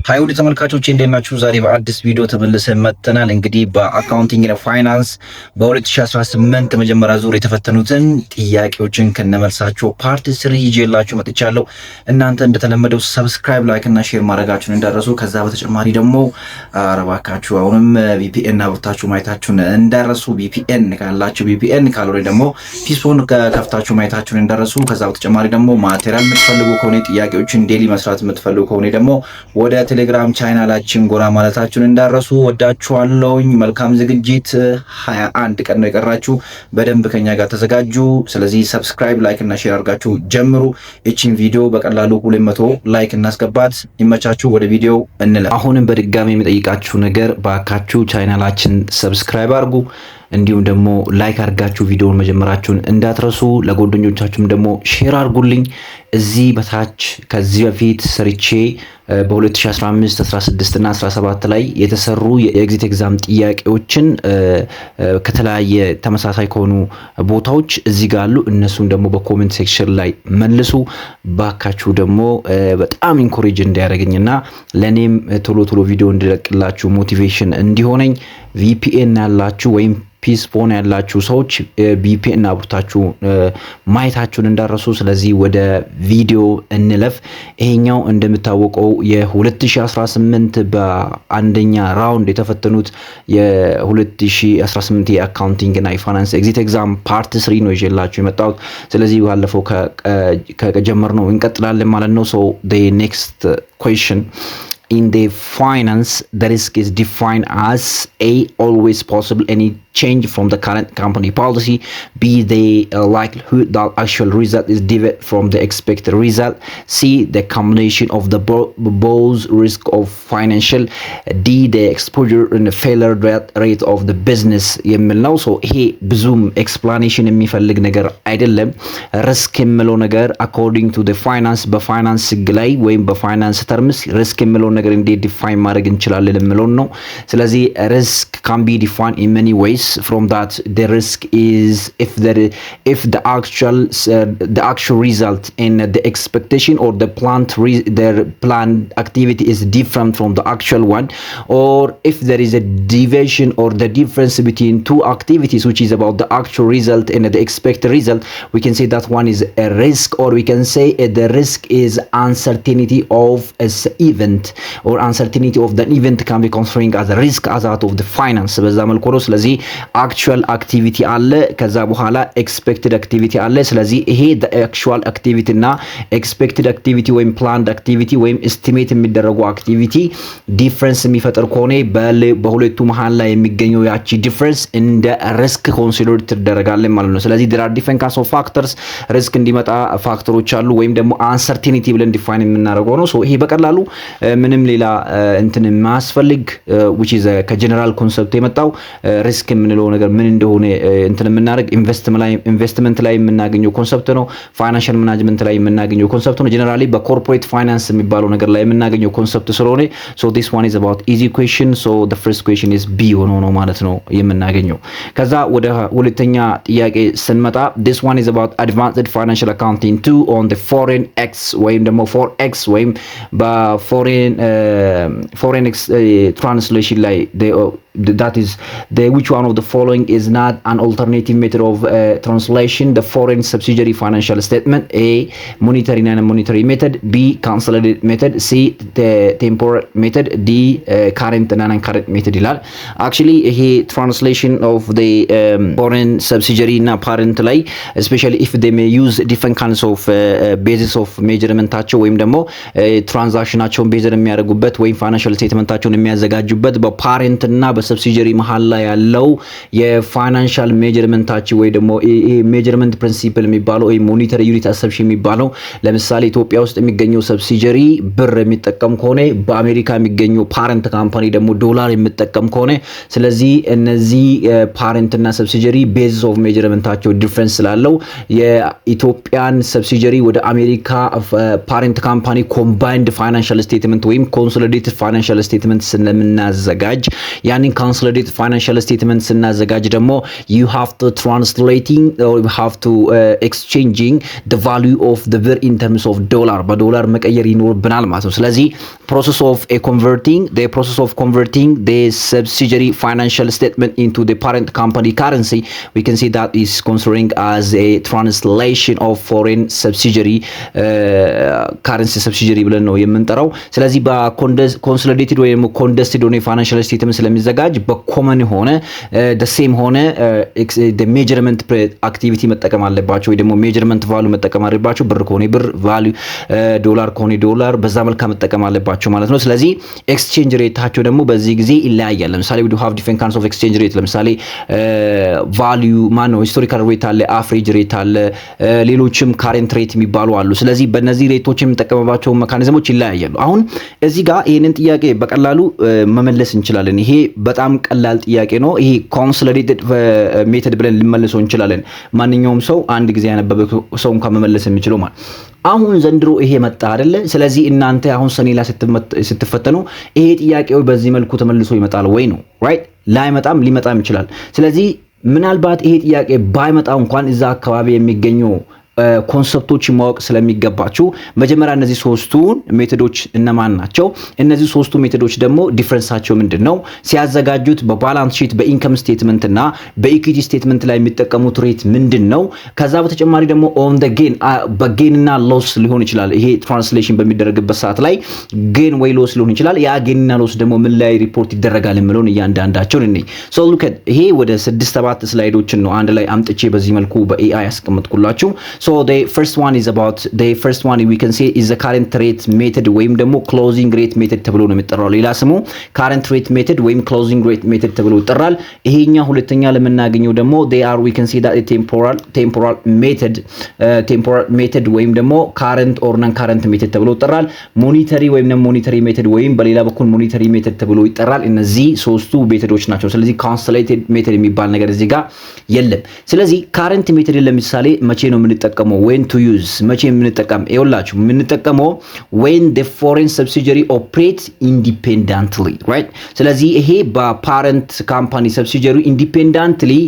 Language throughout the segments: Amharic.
ሃይ ውድ ተመልካቾች እንዴት ናችሁ? ዛሬ በአዲስ ቪዲዮ ተመልሰን መጥተናል። እንግዲህ በአካውንቲንግ እና ፋይናንስ በ2018 መጀመሪያ ዙር የተፈተኑትን ጥያቄዎችን ከነመልሳቸው ፓርት 3 ይዤላችሁ መጥቻለሁ። እናንተ እንደተለመደው ሰብስክራይብ፣ ላይክ እና ሼር ማድረጋችሁን እንዳረሱ። ከዛ በተጨማሪ ደግሞ አረባካችሁ አሁንም VPN አብርታችሁ ማየታችሁን እንዳረሱ። VPN ካላችሁ VPN ካልሆነ ደግሞ ፒስፎን ከፍታችሁ ማየታችሁን እንዳረሱ። ከዛ በተጨማሪ ደግሞ ማቴሪያል የምትፈልጉ ከሆነ ጥያቄዎችን ዴሊ መስራት የምትፈልጉ ከሆነ ደግሞ ወደ ቴሌግራም ቻናላችን ጎራ ማለታችሁን እንዳረሱ። ወዳችኋለሁኝ። መልካም ዝግጅት። 21 ቀን ነው የቀራችሁ። በደንብ ከኛ ጋር ተዘጋጁ። ስለዚህ ሰብስክራይብ፣ ላይክ እና ሼር አድርጋችሁ ጀምሩ። እቺን ቪዲዮ በቀላሉ 200 ላይክ እናስገባት። ይመቻችሁ። ወደ ቪዲዮ እንለፍ። አሁንም በድጋሚ የሚጠይቃችሁ ነገር ባካችሁ ቻናላችን ሰብስክራይብ አድርጉ። እንዲሁም ደግሞ ላይክ አድርጋችሁ ቪዲዮውን መጀመራችሁን እንዳትረሱ። ለጓደኞቻችሁም ደግሞ ሼር አድርጉልኝ። እዚህ በታች ከዚህ በፊት ሰርቼ በ2015 16 እና 17 ላይ የተሰሩ የኤግዚት ኤግዛም ጥያቄዎችን ከተለያየ ተመሳሳይ ከሆኑ ቦታዎች እዚህ ጋር አሉ። እነሱን ደግሞ በኮሜንት ሴክሽን ላይ መልሱ ባካችሁ። ደግሞ በጣም ኢንኮሬጅ እንዲያደርገኝና ለኔም ቶሎ ቶሎ ቪዲዮ እንድለቅላችሁ ሞቲቬሽን እንዲሆነኝ VPN ያላችሁ ወይም ፒስፎን ያላችሁ ሰዎች VPN አብርታችሁ ማየታችሁን እንዳረሱ። ስለዚህ ወደ ቪዲዮ እንለፍ። ይሄኛው እንደምታወቀው የ2018 በአንደኛ ራውንድ የተፈተኑት የ2018 የአካውንቲንግ እና የፋይናንስ ኤግዚት ኤግዛም ፓርት 3 ነው ይዤላችሁ የመጣሁት። ስለዚህ ባለፈው ከጀመርነው እንቀጥላለን ማለት ነው። ሶ the next question: in the finance, the risk is defined as A, always possible any change from the current company policy, B, the likelihood that actual result is deviate from the expected result, C, the combination of the both risk of financial, D, the exposure and the failure rate of the business የሚል ነው። ሶ ይሄ ብዙም ኤክስፕላኔሽን የሚፈልግ ነገር አይደለም። ሪስክ የሚለው ነገር አኮርዲንግ ቱ the finance በፋይናንስ ህግ ላይ ወይም በፋይናንስ ተርምስ ሪስክ የሚለው ነገር እንዴት ዲፋይን ማድረግ እንችላለን የሚለው ነው። ስለዚህ risk can be defined in many ways. From that, the risk is if the actual result in the expectation or the planned activity is different from the actual one, or if there is a deviation or the difference between two activities which is about the actual result and the expected result, we can say that one is a risk, or we can say the risk is uncertainty of an event, or uncertainty of the event can be considering as a risk as out of the finance በዛ መልኩ ነው። ስለዚህ actual activity አለ፣ ከዛ በኋላ expected activity አለ። ስለዚህ ይሄ the actual activity እና expected activity ወይም planned activity ወይም estimate የሚደረጉ activity difference የሚፈጥር ከሆነ በሁለቱ መሃል ላይ የሚገኘው ያቺ difference እንደ risk consider ትደረጋለች ማለት ነው። ስለዚህ there are different kinds of factors risk እንዲመጣ ፋክተሮች አሉ፣ ወይም ደግሞ uncertainty ብለን define የምናደርገው ነው። ሶ ይሄ በቀላሉ ምንም ሌላ እንትን ማስፈልግ which is ከጀነራል ኮንሰፕት የመጣው ሪስክ የምንለው ነገር ምን እንደሆነ እንትን የምናደርግ ኢንቨስትመንት ላይ የምናገኘው ኮንሰፕት ነው። ፋይናንሻል ማኔጅመንት ላይ የምናገኘው ኮንሰፕት ነው። ጀነራሊ በኮርፖሬት ፋይናንስ የሚባለው ነገር ላይ የምናገኘው ኮንሰፕት ስለሆነ so this one is about easy question, so the first question is B ሆኖ ነው ማለት ነው የምናገኘው። ከዛ ወደ ሁለተኛ ጥያቄ ስንመጣ this one is about advanced financial accounting 2 on the foreign X ወይም ደግሞ forex ወይም በፎሬን translation ላይ that is which one of the following is not an alternative method of translation: the foreign subsidiary financial statement, A, monetary and non-monetary method, B, consolidated method, C, the temporal method, D, current and non-current method ይላል። actually ይሄ translation of the foreign subsidiary እና parent ላይ especially if they may use different kinds of basis of measurementቸው ወይም ደግሞ ትራንዛክሽናቸውን ቤዝ የሚያደርጉበት ወይም ፋይናንሻል ስቴትመንታቸውን የሚያዘጋጁበት በፓረንት እና በሰብሲዲያሪ መሃል ላይ ያለው የፋይናንሻል ሜጀርመንታቸው ወይ ደግሞ ሜጀርመንት ፕሪንሲፕል የሚባለው ወይ ሞኔታሪ ዩኒት አሰፕሽን የሚባለው ለምሳሌ ኢትዮጵያ ውስጥ የሚገኘው ሰብሲዲያሪ ብር የሚጠቀም ከሆነ በአሜሪካ የሚገኘው ፓረንት ካምፓኒ ደግሞ ዶላር የሚጠቀም ከሆነ ስለዚህ እነዚህ ፓረንት እና ሰብሲዲያሪ ቤዝ ኦፍ ሜጀርመንታቸው ዲፈረንስ ስላለው የኢትዮጵያን ሰብሲዲያሪ ወደ አሜሪካ ፓረንት ካምፓኒ ኮምባይንድ ፋይናንሻል ስቴትመንት ወይም ኮንሶሊዴትድ ፋይናንሻል ስቴትመንት ስለምናዘጋጅ ያንን preparing consolidated financial statement ስናዘጋጅ ደግሞ you have to translating or you have to exchanging the value of the birr in terms of dollar በዶላር መቀየር ይኖርብናል ማለት ነው። ስለዚህ process of converting the subsidiary financial statement into the parent company currency, we can see that is considering as a translation of foreign subsidiary currency subsidiary ብለን ነው የምንጠራው። ስለዚህ በኮንሶሊዴትድ ወይም ኮንደስትድ ሆነ ፋይናንሻል ስቴትመንት ስለሚዘጋጅ በኮመን ሆነ the same ሆነ the measurement activity መጠቀም አለባቸው ወይ ደግሞ measurement value መጠቀም አለባቸው። ብር ከሆነ ብር value ዶላር ከሆነ ዶላር በዛ መልኩ መጠቀም አለባቸው ማለት ነው። ስለዚህ ኤክስቼንጅ ሬታቸው ደግሞ በዚህ ጊዜ ይለያያል። ለምሳሌ we do have different kinds of exchange rate። ለምሳሌ value ማነው historical rate አለ፣ average rate አለ፣ ሌሎችም current rate የሚባሉ አሉ። ስለዚህ በእነዚህ ሬቶች የምንጠቀምባቸው ሜካኒዝሞች ይለያያሉ። አሁን እዚህ ጋር ይሄንን ጥያቄ በቀላሉ መመለስ እንችላለን። ይሄ በጣም ቀላል ጥያቄ ነው። ይሄ ኮንሶሊዴትድ ሜተድ ብለን ልንመልሰው እንችላለን። ማንኛውም ሰው አንድ ጊዜ ያነበበ ሰው እንኳን መመለስ የሚችለው ማለት አሁን ዘንድሮ ይሄ መጣ አይደለ? ስለዚህ እናንተ አሁን ሰኔ ላይ ስትፈተኑ ይሄ ጥያቄው በዚህ መልኩ ተመልሶ ይመጣል ወይ ነው ራይት? ላይመጣም ሊመጣም ይችላል። ስለዚህ ምናልባት ይሄ ጥያቄ ባይመጣ እንኳን እዛ አካባቢ የሚገኙ ኮንሰፕቶች ማወቅ ስለሚገባችሁ መጀመሪያ እነዚህ ሶስቱን ሜቶዶች እነማን ናቸው? እነዚህ ሶስቱ ሜቶዶች ደግሞ ዲፈረንሳቸው ምንድነው? ሲያዘጋጁት በባላንስ ሺት በኢንካም ስቴትመንት እና በኢኩዊቲ ስቴትመንት ላይ የሚጠቀሙት ሬት ምንድነው? ከዛ በተጨማሪ ደግሞ ኦን ዘ ጌን በጌንና ሎስ ሊሆን ይችላል። ይሄ ትራንስሌሽን በሚደረግበት ሰዓት ላይ ጌን ወይ ሎስ ሊሆን ይችላል። ያ ጌንና ሎስ ደግሞ ምን ላይ ሪፖርት ይደረጋል የሚለውን እያንዳንዳቸውን እኔ ሶ ሉክ አት ይሄ ወደ 6-7 ስላይዶችን ነው አንድ ላይ አምጥቼ በዚህ መልኩ በኤአይ ያስቀምጥኩላችሁ። So the first one we can say is the current rate method ወይም ደግሞ closing rate method ተብሎ ነው የሚጠራው። ሌላ ስሙ current rate method ወይም closing rate method ተብሎ ይጠራል። ይሄኛ ሁለተኛ ለምናገኘው ደግሞ we can see that a temporal method ወይም ደግሞ current or non current method ተብሎ ይጠራል። monetary ወይም ደግሞ monetary method ወይም በሌላ በኩል monetary method ተብሎ ይጠራል። እነዚህ ሶስቱ ሜተዶች ናቸው። ስለዚህ consolidated method የሚባል ነገር እዚህ ጋር የለም። ስለዚህ current method ለምሳሌ መቼ ነው የምንጠቀመው? when to use መቼ የምንጠቀም ይኸውላችሁ የምንጠቀመው when the foreign subsidiary operates independently right? ስለዚህ ይሄ በፓረንት ካምፓኒ subsidiary independently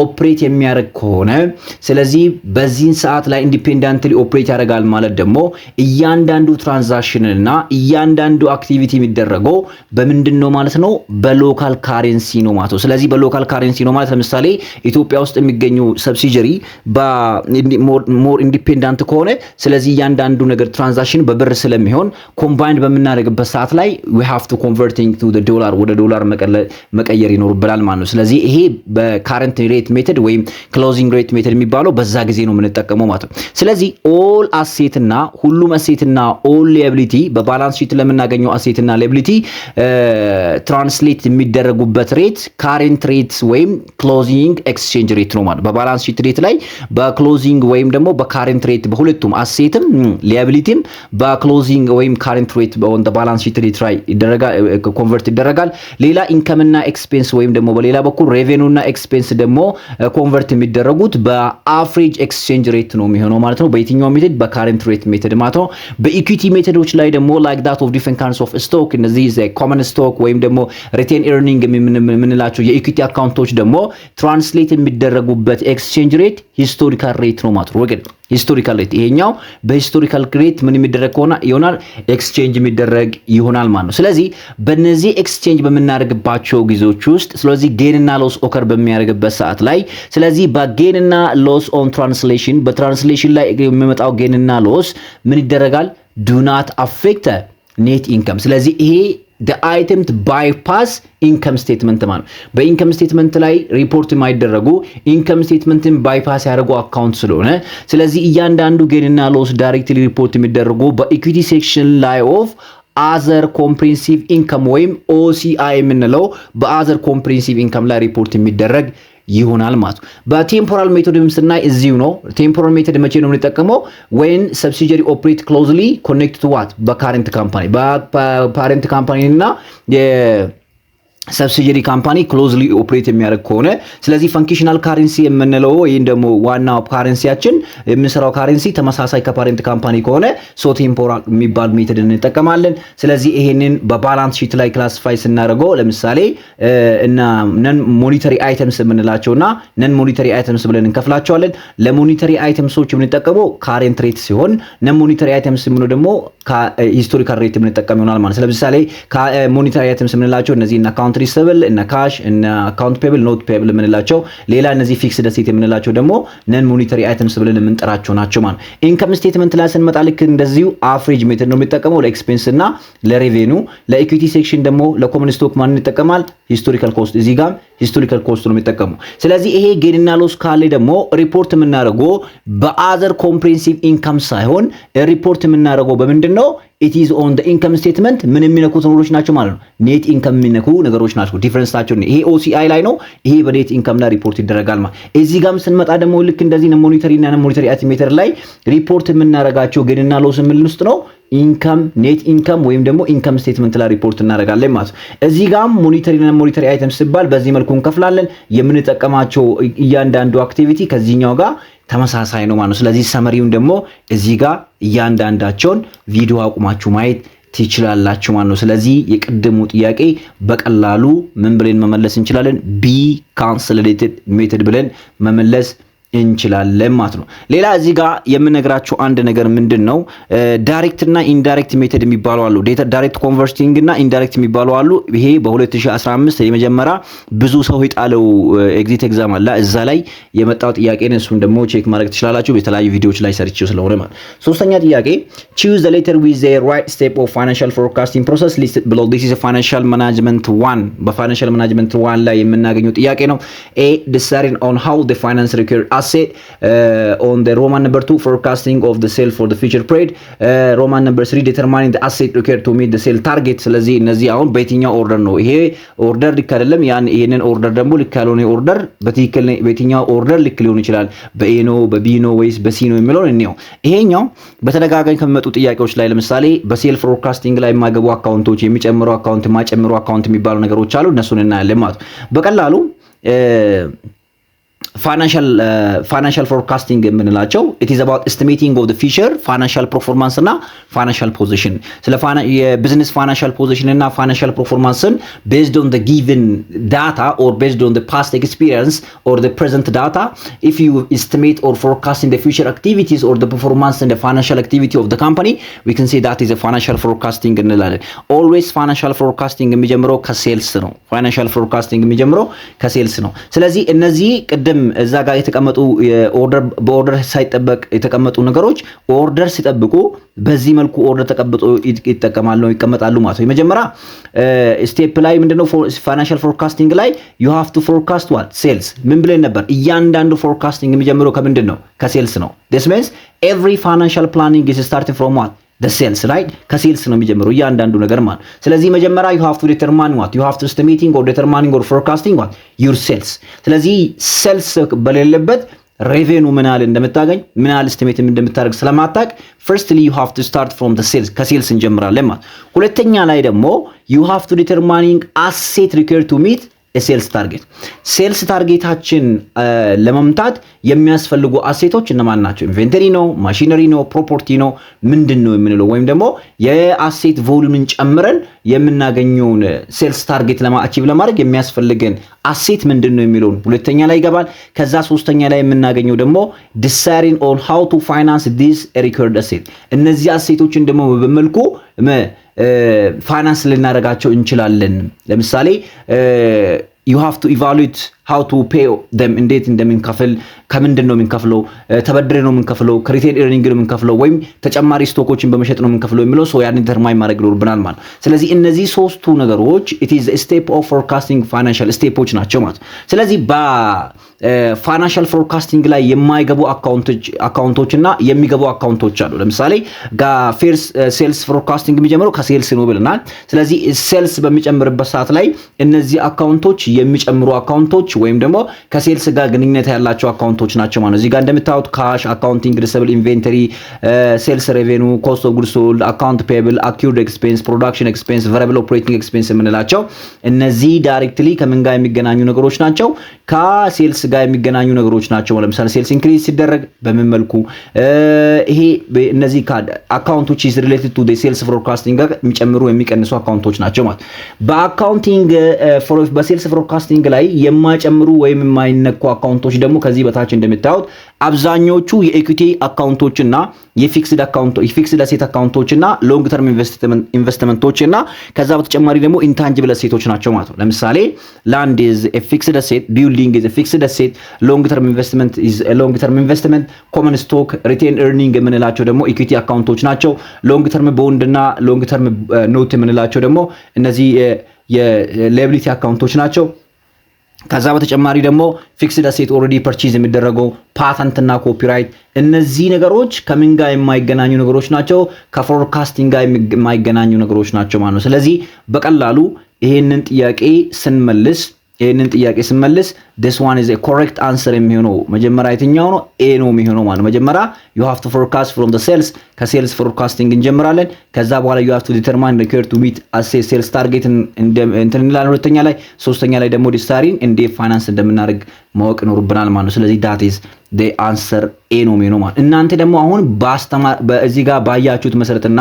ኦፕሬት የሚያደርግ ከሆነ ስለዚህ በዚህን ሰዓት ላይ independently ኦፕሬት ያደርጋል ማለት ደግሞ እያንዳንዱ ትራንዛክሽን እና እያንዳንዱ አክቲቪቲ የሚደረገው በምንድነው ማለት ነው? በሎካል ካረንሲ ነው ማለት ነው። ስለዚህ በሎካል ካረንሲ ነው ማለት ለምሳሌ ኢትዮጵያ ውስጥ የሚገኙ subsidiary ሞር ኢንዲፔንዳንት ከሆነ ስለዚህ እያንዳንዱ ነገር ትራንዛክሽን በብር ስለሚሆን ኮምባይንድ በመናደርግበት ሰዓት ላይ we have to converting to the dollar ወደ ዶላር መቀየር ይኖርብናል ማለት ነው። ስለዚህ ይሄ በካረንት ሬት ሜተድ ወይም ክሎዚንግ ሬት ሜተድ የሚባለው በዛ ጊዜ ነው የምንጠቀመው ማለት ነው። ስለዚህ ኦል አሴት እና ሁሉም አሴት እና ኦል ሊያቢሊቲ በባላንስ ሺት ለምናገኘው አሴት እና ሊያቢሊቲ ትራንስሌት የሚደረጉበት ሬት ካረንት ሬት ወይም ክሎዚንግ ኤክስቼንጅ ሬት ነው ማለት በባላንስ ሺት ሬት ላይ በክሎዚንግ ወይም ደግሞ በካረንት ሬት በሁለቱም አሴትም ሊያቢሊቲም በክሎዚንግ ወይም ካረንት ሬት በኦን ዘ ባላንስ ሺት ሬት ላይ ይደረጋል ኮንቨርት ይደረጋል። ሌላ ኢንካም እና ኤክስፔንስ ወይም ደግሞ በሌላ በኩል ሬቬኒው እና ኤክስፔንስ ደግሞ ኮንቨርት የሚደረጉት በአቨሬጅ ኤክስቼንጅ ሬት ነው የሚሆነው ማለት ነው። በየትኛው ሜተድ በካረንት ሬት ሜተድ ማለት ነው። በኢኩዊቲ ሜተዶች ላይ ደግሞ ላይክ ዳት ኦፍ ዲፈረንት ካይንድስ ኦፍ ስቶክ እነዚህ ኮመን ስቶክ ወይም ደግሞ ሪቴን ኤርኒንግ የምንላቸው የኢኩዊቲ አካውንቶች ደግሞ ትራንስሌት የሚደረጉበት ኤክስቼንጅ ሬት ሂስቶሪካል ሬት ነው ማለት ነው። ወገን ሂስቶሪካል ሬት ይሄኛው በሂስቶሪካል ሬት ምን የሚደረግ ከሆነ ይሆናል ኤክስቼንጅ የሚደረግ ይሆናል ማለት ነው። ስለዚህ በእነዚህ ኤክስቼንጅ በምናደርግባቸው ጊዜዎች ውስጥ ስለዚህ ጌን እና ሎስ ኦከር በሚያደርግበት ሰዓት ላይ ስለዚህ በጌን እና ሎስ ኦን ትራንስሌሽን በትራንስሌሽን ላይ የሚመጣው ጌን እና ሎስ ምን ይደረጋል? do not affect net income። ስለዚህ ይሄ the item to bypass income statement ማለት በኢንካም ስቴትመንት ላይ ሪፖርት የማይደረጉ ኢንካም ስቴትመንትን ባይፓስ ያደርጉ አካውንት ስለሆነ ስለዚህ እያንዳንዱ ጌን እና ሎስ ዳይሬክትሊ ሪፖርት የሚደረጉ በኢኩዊቲ ሴክሽን ላይ ኦፍ አዘር ኮምፕሬሄንሲቭ ኢንካም ወይም OCI የምንለው በአዘር ኮምፕሬሄንሲቭ ኢንካም ላይ ሪፖርት የሚደረግ ይሆናል ማለት ነው። በቴምፖራል ሜቶድም ስናይ እዚሁ ነው። ቴምፖራል ሜቶድ መቼ ነው የምንጠቀመው? when subsidiary operate closely connected to what በካረንት ካምፓኒ በፓረንት ካምፓኒ እና ሰብሲዲሪ ካምፓኒ ክሎዝሊ ኦፕሬት የሚያደርግ ከሆነ ስለዚህ ፈንክሽናል ካረንሲ የምንለው ወይም ደግሞ ዋናው ካረንሲያችን የምንሰራው ካረንሲ ተመሳሳይ ከፓሬንት ካምፓኒ ከሆነ ሶ ቴምፖራል የሚባል ሜተድ እንጠቀማለን። ስለዚህ ይሄንን በባላንስ ሺት ላይ ክላሲፋይ ስናደርገው ለምሳሌ እና ነን ሞኒተሪ አይተምስ የምንላቸውና ነን ሞኒተሪ አይተምስ ብለን እንከፍላቸዋለን። ለሞኒተሪ አይተምሶች የምንጠቀመው ካረንት ሬት ሲሆን ነን ሞኒተሪ አይተምስ የምንለው ደግሞ ሂስቶሪካል ሬት የምንጠቀም ይሆናል ማለት። ለምሳሌ ሞኒተሪ አይተምስ የምንላቸው እነዚህ እና አካውንት ሪሲቨብል እና ካሽ እና አካውንት ፔብል ኖት ፔብል የምንላቸው ሌላ እነዚህ ፊክስድ አሴት የምንላቸው ደግሞ ነን ሞኒተሪ አይተምስ ብለን የምንጠራቸው ናቸው ማለት። ኢንከም ስቴትመንት ላይ ስንመጣ ልክ እንደዚሁ አፍሬጅ ሜተድ ነው የሚጠቀመው ለኤክስፔንስ እና ለሬቬኑ። ለኢኩዊቲ ሴክሽን ደግሞ ለኮመን ስቶክ ማን ይጠቀማል? ሂስቶሪካል ኮስት። እዚህ ጋር ሂስቶሪካል ኮስት ነው የሚጠቀመው። ስለዚህ ይሄ ጌንና ሎስ ካለ ደግሞ ሪፖርት የምናደርገው በአዘር ኮምፕሬሄንሲቭ ኢንካም ሳይሆን ሪፖርት የምናደርገው በምንድነው? ኢት ኢዝ ኦን ዘ ኢንካም ስቴትመንት ምን የሚነኩት ነገሮች ናቸው ማለት ነው። ኔት ኢንካም የሚነኩ ነገሮች ናቸው። ዲፈረንስ ናቸው። ይሄ ኦሲአይ ላይ ነው፣ ይሄ በኔት ኢንካም ላይ ሪፖርት ይደረጋል ማለት። እዚህ ጋርም ስንመጣ ደግሞ ልክ እንደዚህ ነው ሞኒተሪ እና ሞኒተሪ አይተሜተር ላይ ሪፖርት የምናደርጋቸው ጌንና ሎስ ምን ውስጥ ነው? ኢንካም ኔት ኢንካም ወይም ደግሞ ኢንካም ስቴትመንት ላይ ሪፖርት እናደርጋለን ማለት ነው። እዚህ ጋር ሞኒተሪ እና ሞኒተሪ አይተምስ ሲባል በዚህ መልኩ እንከፍላለን። የምንጠቀማቸው እያንዳንዱ አክቲቪቲ ከዚህኛው ጋር ተመሳሳይ ነው ማለት ነው። ስለዚህ ሰመሪውን ደግሞ እዚህ ጋር እያንዳንዳቸውን ቪዲዮ አቁማችሁ ማየት ትችላላችሁ ማለት ነው። ስለዚህ የቅድሙ ጥያቄ በቀላሉ ምን ብለን መመለስ እንችላለን? ቢ ካንስሌትድ ሜተድ ብለን መመለስ እንችላለን ማለት ነው። ሌላ እዚህ ጋር የምነግራችሁ አንድ ነገር ምንድነው? ዳይሬክት እና ኢንዳይሬክት ሜተድ የሚባሉ አሉ። ዳይሬክት ኮንቨርቲንግ እና ኢንዳይሬክት የሚባሉ አሉ። ይሄ በ2015 የመጀመሪያ ብዙ ሰው ይጣለው ኤግዚት ኤግዛም አለ። እዛ ላይ የመጣው ጥያቄ ነው። እሱን ደግሞ ቼክ ማድረግ ትችላላችሁ በተለያዩ ቪዲዮዎች ላይ ሰርቼው ስለሆነ ማለት። ሶስተኛ ጥያቄ choose the letter with the right step of financial forecasting process listed below. this is a financial management 1 በፋይናንሻል ማኔጅመንት 1 ላይ የምናገኘው ጥያቄ ነው። a deciding on how the finance recur asset on the Roman number 2 forecasting of the sale for the future period. Roman number 3 determining the asset required to meet the sale target. ስለዚህ እነዚህ አሁን በየትኛው ኦርደር ነው? ይሄ ኦርደር ልክ አይደለም። ያን ይሄንን ኦርደር ደግሞ ልክ ያልሆነ ኦርደር በትክክል በየትኛው ኦርደር ልክ ሊሆን ይችላል? በኤ ነው በቢ ነው ወይስ በሲ ነው የሚለውን እንየው። ይሄኛው በተደጋጋሚ ከመጡ ጥያቄዎች ላይ ለምሳሌ በሴል ፎርካስቲንግ ላይ የማይገቡ አካውንቶች፣ የሚጨምሩ አካውንት፣ የማይጨምሩ አካውንት የሚባሉ ነገሮች አሉ። እነሱን እናያለን ማለት በቀላሉ financial forecasting የምንላቸው it is about estimating of the future financial performance እና financial position ስለ የቢዝነስ financial position እና financial performanceን based on the given data or based on the past experience or the present data. if you estimate or forecast in the future activities or the performance in the financial activity of the company, we can say that is a financial forecasting እንላለን። always financial forecasting የሚጀምረው ከሴልስ ነው። financial forecasting የሚጀምረው ከሴልስ ነው። ስለዚህ እነዚህ ቅድም እዛ ጋር የተቀመጡ በኦርደር ሳይጠበቅ የተቀመጡ ነገሮች ኦርደር ሲጠብቁ በዚህ መልኩ ኦርደር ተቀብጦ ይቀመጣሉ ማለት ነው። የመጀመሪያ ስቴፕ ላይ ምንድነው? ፋይናንሻል ፎርካስቲንግ ላይ you have to forecast what sales ምን ብለን ነበር? እያንዳንዱ ፎርካስቲንግ የሚጀምረው ከምንድን ነው? ከሴልስ ነው። this means every financial planning is starting from what? the sales, right? ከሴልስ ነው የሚጀምረው እያንዳንዱ ነገር ማለት። ስለዚህ መጀመሪያ you have to determine what? you have to estimating or determining or forecasting what? your sales. ስለዚህ ሴልስ በሌለበት ሬቬኑ ምን ያህል እንደምታገኝ ምን ያህል ኤስቲሜት እንደምታደርግ ስለማታውቅ firstly you have to start from the sales ከሴልስ እንጀምራለን ማለት። ሁለተኛ ላይ ደግሞ you have to determining asset required to meet ሴልስ ታርጌት ሴልስ ታርጌታችን ለመምታት የሚያስፈልጉ አሴቶች እነማን ናቸው? ኢንቨንተሪ ነው፣ ማሽነሪ ነው፣ ፕሮፐርቲ ነው፣ ምንድነው የምንለው? ወይም ደግሞ የአሴት ቮሉምን ጨምረን የምናገኘውን ሴልስ ታርጌት ለማአቺቭ ለማድረግ የሚያስፈልገን አሴት ምንድነው የሚለውን ሁለተኛ ላይ ይገባል። ከዛ ሶስተኛ ላይ የምናገኘው ደግሞ deciding on how to finance this required asset እነዚህ አሴቶችን ደግሞ በመልኩ ፋይናንስ ልናደርጋቸው እንችላለን። ለምሳሌ you have to evaluate how to pay them እንዴት እንደምንከፍል ከምንድን ነው የምንከፍለው? ተበድረ ነው የምንከፍለው? ክሬዲት ኤርኒንግ ነው የምንከፍለው? ወይም ተጨማሪ ስቶኮችን በመሸጥ ነው የምንከፍለው የሚለው ሰው ያን ዲተርማይን ማድረግ ይኖርብናል ማለት። ስለዚህ እነዚህ ሶስቱ ነገሮች it is a step of forecasting financial ስቴፖች ናቸው ማለት። ስለዚህ በፋይናንሻል ፎርካስቲንግ ላይ የማይገቡ አካውንቶች እና የሚገቡ አካውንቶች አሉ። ለምሳሌ ሴልስ ፎርካስቲንግ የሚጀምረው ከሴልስ ነው ብለናል። ስለዚህ ሴልስ በሚጨምርበት ሰዓት ላይ እነዚህ አካውንቶች የሚጨምሩ አካውንቶች ወይም ደግሞ ከሴልስ ጋር ግንኙነት ያላቸው አካውንቶች ናቸው ማለት ነው። እዚህ ጋር እንደምታዩት ካሽ፣ አካውንቲንግ ሪሰብል፣ ኢንቬንተሪ፣ ሴልስ ሬቬኑ፣ ኮስት ኦፍ ጉድስ ሶልድ፣ አካውንት ፔብል፣ አኪውርድ ኤክስፔንስ፣ ፕሮዳክሽን ኤክስፔንስ፣ ቫሪያብል ኦፕሬቲንግ ኤክስፔንስ የምንላቸው እነዚህ ዳይሬክትሊ ከምን ጋር የሚገናኙ ነገሮች ናቸው? ከሴልስ ጋር የሚገናኙ ነገሮች ናቸው። ለምሳሌ ሴልስ ኢንክሪዝ ሲደረግ በምን መልኩ ይሄ እነዚህ አካውንቶች ኢዝ ሪሌትድ ቱ ዘ ሴልስ ፎርካስቲንግ ጋር የሚጨምሩ የሚቀንሱ አካውንቶች ናቸው ማለት። በአካውንቲንግ በሴልስ ፎርካስቲንግ ላይ የማይጨምሩ ወይም የማይነኩ አካውንቶች ደግሞ ከዚህ በታች እንደምታዩት አብዛኞቹ የኢኩዊቲ አካውንቶች እና የፊክስድ አካውንቶች ፊክስድ አሴት አካውንቶች እና ሎንግ ተርም ኢንቨስትመንቶች እና ከዛ በተጨማሪ ደግሞ ኢንታንጂብል አሴቶች ናቸው ማለት ነው። ለምሳሌ ላንድ ኢዝ ኤ ፊክስድ አሴት፣ ቢልዲንግ ኢዝ ኤ ፊክስድ አሴት፣ ሎንግ ተርም ኢንቨስትመንት ኢዝ ኤ ሎንግ ተርም ኢንቨስትመንት፣ ኮመን ስቶክ፣ ሪቴን ኤርኒንግ የምንላቸው ደግሞ ኢኩዊቲ አካውንቶች ናቸው። ሎንግ ተርም ቦንድ እና ሎንግ ተርም ኖት የምንላቸው ደግሞ እነዚህ የላያቢሊቲ አካውንቶች ናቸው። ከዛ በተጨማሪ ደግሞ ፊክስድ አሴት ኦልሬዲ ፐርቼዝ የሚደረገው ፓተንት እና ኮፒራይት፣ እነዚህ ነገሮች ከምን ጋር የማይገናኙ ነገሮች ናቸው? ከፎርካስቲንግ ጋር የማይገናኙ ነገሮች ናቸው ማለት ነው። ስለዚህ በቀላሉ ይሄንን ጥያቄ ስንመልስ this one is a correct answer የሚሆነው መጀመሪያ የትኛው ነው? ኤ ነው የሚሆነው ማለት ነው። መጀመሪያ you have to forecast from the sales ከሴልስ ፎርካስቲንግ እንጀምራለን። ከዛ በኋላ you have to determine the care to meet as a sales target እንትን እንላለን ሁለተኛ ላይ። ሶስተኛ ላይ ደግሞ ዲስታሪን እንደ ፋይናንስ እንደምናደርግ ማወቅ ይኖርብናል ማለት ነው። ስለዚህ that is the answer ኤ ነው የሚሆነው ማለት። እናንተ ደግሞ አሁን በዚህ ጋር ባያችሁት መሰረትና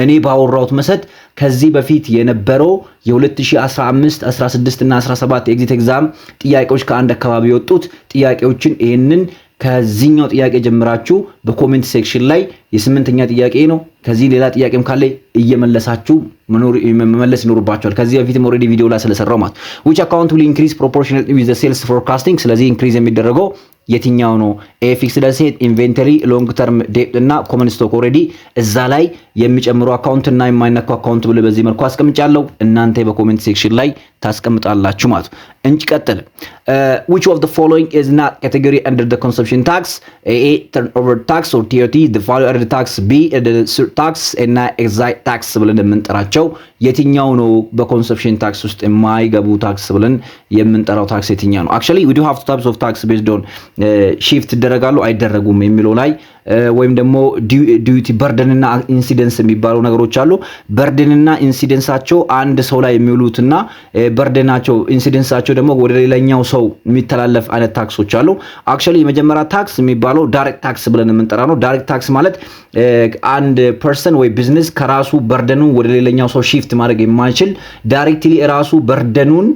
እኔ ባወራሁት መሰረት ከዚህ በፊት የነበረው የ2015 16 እና 17 ኤግዚት ኤግዛም ጥያቄዎች ከአንድ አካባቢ የወጡት ጥያቄዎችን ይሄንን ከዚህኛው ጥያቄ ጀምራችሁ በኮሜንት ሴክሽን ላይ የስምንተኛ ጥያቄ ነው። ከዚህ ሌላ ጥያቄም ካለ እየመለሳችሁ መመለስ ይኖርባችኋል። ከዚህ በፊትም ኦልሬዲ ቪዲዮ ላይ ስለሰራው ማለት which account will increase proportionally with the sales forecasting። ስለዚህ ኢንክሪዝ የሚደረገው የትኛው ነው? ኤ ፊክስድ አሴት፣ ኢንቬንተሪ፣ ሎንግ ተርም ዴት እና ኮመን ስቶክ ኦልሬዲ እዛ ላይ የሚጨምሩ አካውንት እና የማይነኩ አካውንት ብለ በዚህ መልኩ አስቀምጫለሁ። እናንተ በኮሜንት ሴክሽን ላይ ታስቀምጣላችሁ ማለት ነው። እንቀጥል። which of the following is not category under the consumption tax? A turnover tax or TOT, the value added tax, B the tax እና excise tax ብለን የምንጠራቸው የትኛው ነው? በኮንሰፕሽን ታክስ ውስጥ የማይገቡ ታክስ ብለን የምንጠራው ታክስ የትኛው ነው? actually we do have two types of tax based on shift ይደረጋሉ አይደረጉም የሚለው ላይ ወይም ደግሞ ዲዩቲ በርደን እና ኢንሲደንስ የሚባሉ ነገሮች አሉ። በርደን እና ኢንሲደንሳቸው አንድ ሰው ላይ የሚውሉትና በርደናቸው ኢንሲደንሳቸው ደግሞ ወደ ሌላኛው ሰው የሚተላለፍ አይነት ታክሶች አሉ። actually የመጀመሪያ ታክስ የሚባለው ዳይሬክት ታክስ ብለን የምንጠራ ነው። ዳይሬክት ታክስ ማለት አንድ ፐርሰን ወይ ቢዝነስ ከራሱ በርደኑን ወደ ሌላኛው ሰው ሺፍት ማድረግ የማይችል ዳይሬክትሊ ራሱ በርደኑን